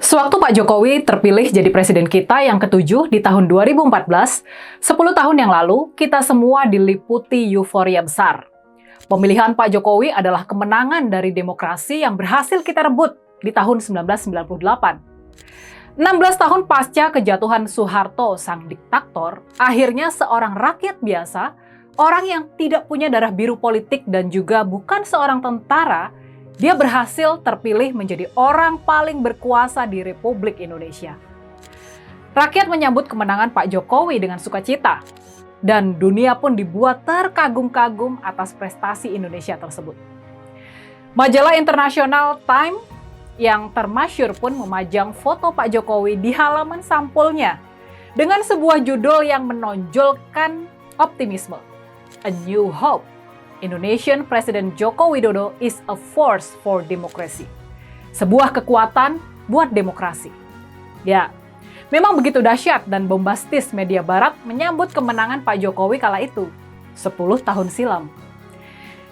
Sewaktu Pak Jokowi terpilih jadi presiden kita yang ketujuh di tahun 2014, 10 tahun yang lalu, kita semua diliputi euforia besar. Pemilihan Pak Jokowi adalah kemenangan dari demokrasi yang berhasil kita rebut di tahun 1998. 16 tahun pasca kejatuhan Soeharto, sang diktator, akhirnya seorang rakyat biasa, orang yang tidak punya darah biru politik dan juga bukan seorang tentara, dia berhasil terpilih menjadi orang paling berkuasa di Republik Indonesia. Rakyat menyambut kemenangan Pak Jokowi dengan sukacita, dan dunia pun dibuat terkagum-kagum atas prestasi Indonesia tersebut. Majalah internasional Time yang termasyhur pun memajang foto Pak Jokowi di halaman sampulnya dengan sebuah judul yang menonjolkan optimisme. A New Hope. Indonesian Presiden Joko Widodo is a force for democracy. Sebuah kekuatan buat demokrasi. Ya, memang begitu dahsyat dan bombastis media barat menyambut kemenangan Pak Jokowi kala itu, 10 tahun silam.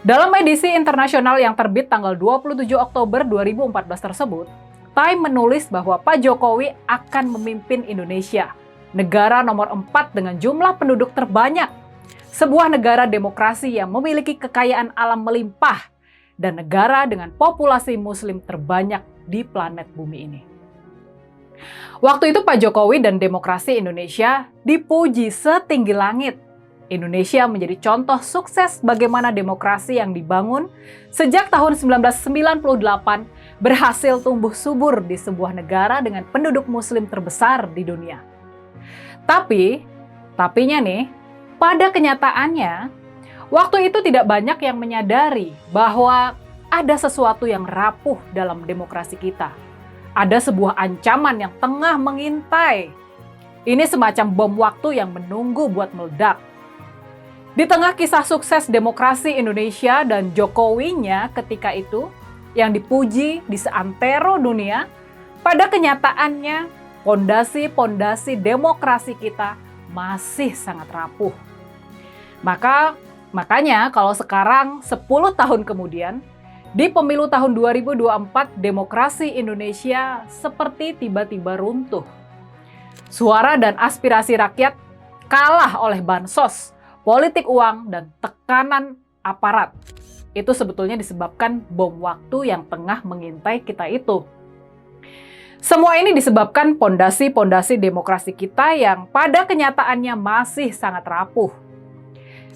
Dalam edisi internasional yang terbit tanggal 27 Oktober 2014 tersebut, Time menulis bahwa Pak Jokowi akan memimpin Indonesia, negara nomor 4 dengan jumlah penduduk terbanyak, sebuah negara demokrasi yang memiliki kekayaan alam melimpah, dan negara dengan populasi muslim terbanyak di planet bumi ini. Waktu itu Pak Jokowi dan demokrasi Indonesia dipuji setinggi langit. Indonesia menjadi contoh sukses bagaimana demokrasi yang dibangun sejak tahun 1998 berhasil tumbuh subur di sebuah negara dengan penduduk muslim terbesar di dunia. Tapinya nih, pada kenyataannya, waktu itu tidak banyak yang menyadari bahwa ada sesuatu yang rapuh dalam demokrasi kita. Ada sebuah ancaman yang tengah mengintai. Ini semacam bom waktu yang menunggu buat meledak. Di tengah kisah sukses demokrasi Indonesia dan Jokowinya ketika itu, yang dipuji di seantero dunia, pada kenyataannya pondasi-pondasi demokrasi kita masih sangat rapuh. Makanya kalau sekarang 10 tahun kemudian, di pemilu tahun 2024, demokrasi Indonesia seperti tiba-tiba runtuh. Suara dan aspirasi rakyat kalah oleh bansos, politik uang, dan tekanan aparat. Itu sebetulnya disebabkan bom waktu yang tengah mengintai kita itu. Semua ini disebabkan pondasi-pondasi demokrasi kita yang pada kenyataannya masih sangat rapuh.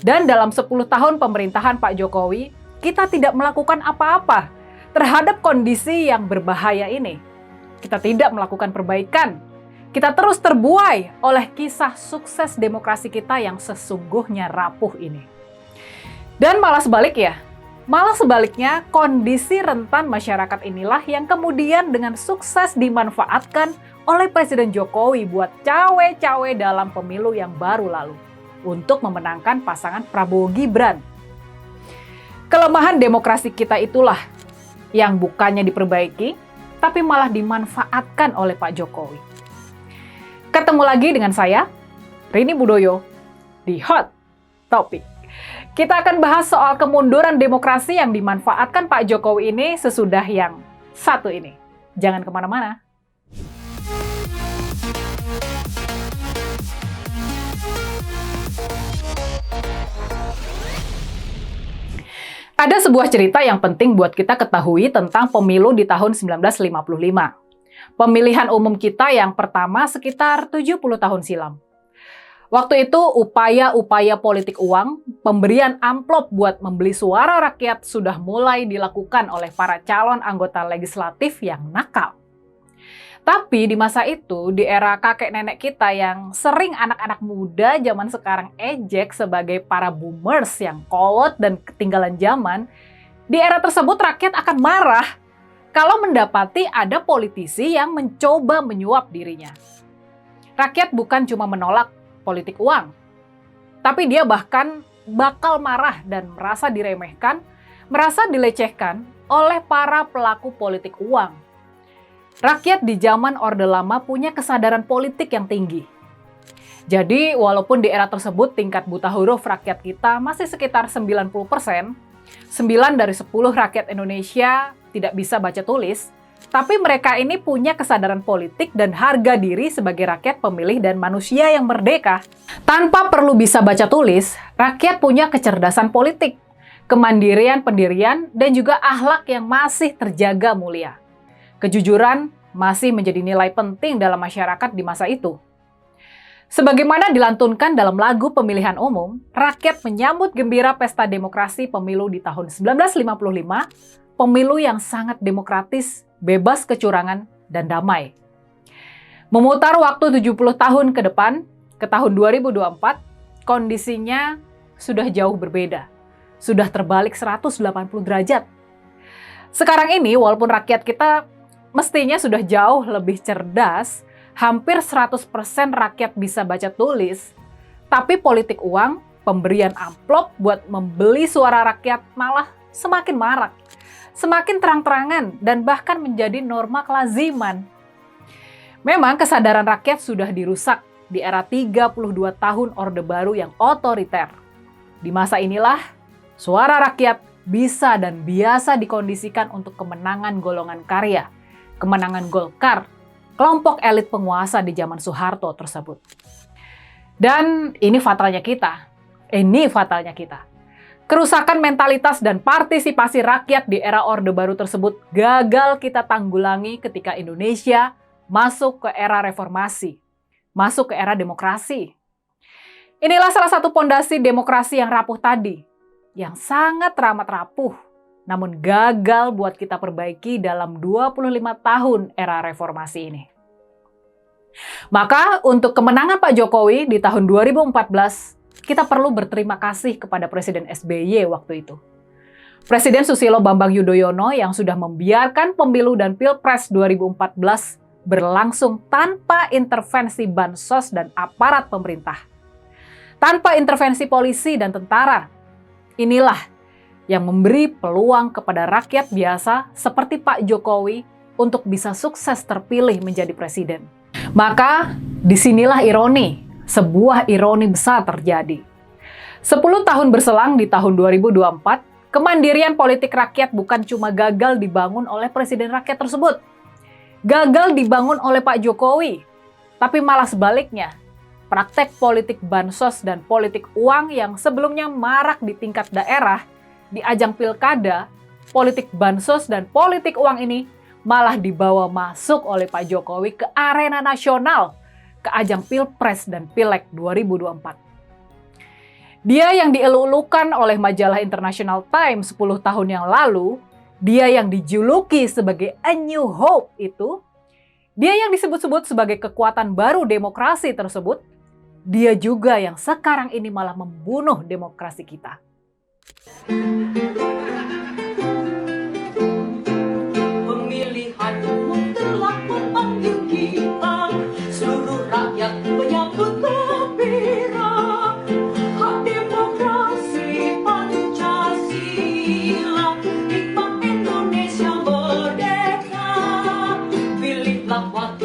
Dan dalam 10 tahun pemerintahan Pak Jokowi, kita tidak melakukan apa-apa terhadap kondisi yang berbahaya ini. Kita tidak melakukan perbaikan. Kita terus terbuai oleh kisah sukses demokrasi kita yang sesungguhnya rapuh ini. Dan malah sebaliknya kondisi rentan masyarakat inilah yang kemudian dengan sukses dimanfaatkan oleh Presiden Jokowi buat cawe-cawe dalam pemilu yang baru lalu untuk memenangkan pasangan Prabowo Gibran. Kelemahan demokrasi kita itulah yang bukannya diperbaiki, tapi malah dimanfaatkan oleh Pak Jokowi. Ketemu lagi dengan saya, Rini Budoyo, di Hot Topic. Kita akan bahas soal kemunduran demokrasi yang dimanfaatkan Pak Jokowi ini sesudah yang satu ini. Jangan kemana-mana. Ada sebuah cerita yang penting buat kita ketahui tentang pemilu di tahun 1955. Pemilihan umum kita yang pertama sekitar 70 tahun silam. Waktu itu upaya-upaya politik uang, pemberian amplop buat membeli suara rakyat sudah mulai dilakukan oleh para calon anggota legislatif yang nakal. Tapi di masa itu, di era kakek nenek kita yang sering anak-anak muda zaman sekarang ejek sebagai para boomers yang kolot dan ketinggalan zaman, di era tersebut rakyat akan marah kalau mendapati ada politisi yang mencoba menyuap dirinya. Rakyat bukan cuma menolak politik uang, tapi dia bahkan bakal marah dan merasa diremehkan, merasa dilecehkan oleh para pelaku politik uang. Rakyat di zaman Orde Lama punya kesadaran politik yang tinggi. Jadi, walaupun di era tersebut tingkat buta huruf rakyat kita masih sekitar 90%, 9 dari 10 rakyat Indonesia tidak bisa baca tulis, Tapi mereka ini punya kesadaran politik dan harga diri sebagai rakyat pemilih dan manusia yang merdeka. Tanpa perlu bisa baca tulis, rakyat punya kecerdasan politik, kemandirian pendirian, dan juga akhlak yang masih terjaga mulia. Kejujuran masih menjadi nilai penting dalam masyarakat di masa itu. Sebagaimana dilantunkan dalam lagu pemilihan umum, rakyat menyambut gembira pesta demokrasi pemilu di tahun 1955, pemilu yang sangat demokratis, bebas kecurangan, dan damai. Memutar waktu 70 tahun ke depan, ke tahun 2024, kondisinya sudah jauh berbeda. Sudah terbalik 180 derajat. Sekarang ini, walaupun rakyat kita mestinya sudah jauh lebih cerdas, hampir 100% rakyat bisa baca tulis, tapi politik uang, pemberian amplop buat membeli suara rakyat malah semakin marak, semakin terang-terangan, dan bahkan menjadi norma kelaziman. Memang kesadaran rakyat sudah dirusak di era 32 tahun Orde Baru yang otoriter. Di masa inilah, suara rakyat bisa dan biasa dikondisikan untuk kemenangan golongan karya, kemenangan Golkar, kelompok elit penguasa di zaman Soeharto tersebut. Dan ini fatalnya kita. Kerusakan mentalitas dan partisipasi rakyat di era Orde Baru tersebut gagal kita tanggulangi ketika Indonesia masuk ke era reformasi, masuk ke era demokrasi. Inilah salah satu pondasi demokrasi yang rapuh tadi, yang sangat teramat rapuh, namun gagal buat kita perbaiki dalam 25 tahun era reformasi ini. Maka untuk kemenangan Pak Jokowi di tahun 2014, kita perlu berterima kasih kepada Presiden SBY waktu itu. Presiden Susilo Bambang Yudhoyono yang sudah membiarkan pemilu dan Pilpres 2014 berlangsung tanpa intervensi bansos dan aparat pemerintah. Tanpa intervensi polisi dan tentara. Inilah yang memberi peluang kepada rakyat biasa seperti Pak Jokowi untuk bisa sukses terpilih menjadi presiden. Maka disinilah ironi, sebuah ironi besar terjadi. 10 tahun berselang di tahun 2024, kemandirian politik rakyat bukan cuma gagal dibangun oleh presiden rakyat tersebut. Gagal dibangun oleh Pak Jokowi, tapi malah sebaliknya. Praktek politik bansos dan politik uang yang sebelumnya marak di tingkat daerah, di ajang pilkada, politik bansos dan politik uang ini malah dibawa masuk oleh Pak Jokowi ke arena nasional, ke ajang Pilpres dan Pileg 2024. Dia yang dielulukan oleh majalah International Times 10 tahun yang lalu, dia yang dijuluki sebagai A New Hope itu, dia yang disebut-sebut sebagai kekuatan baru demokrasi tersebut, dia juga yang sekarang ini malah membunuh demokrasi kita. Pemilihanmu telah memanggil kita, seluruh rakyat menyambut gembira. Hak demokrasi Pancasila, nikmat Indonesia merdeka. Pilihlah wakil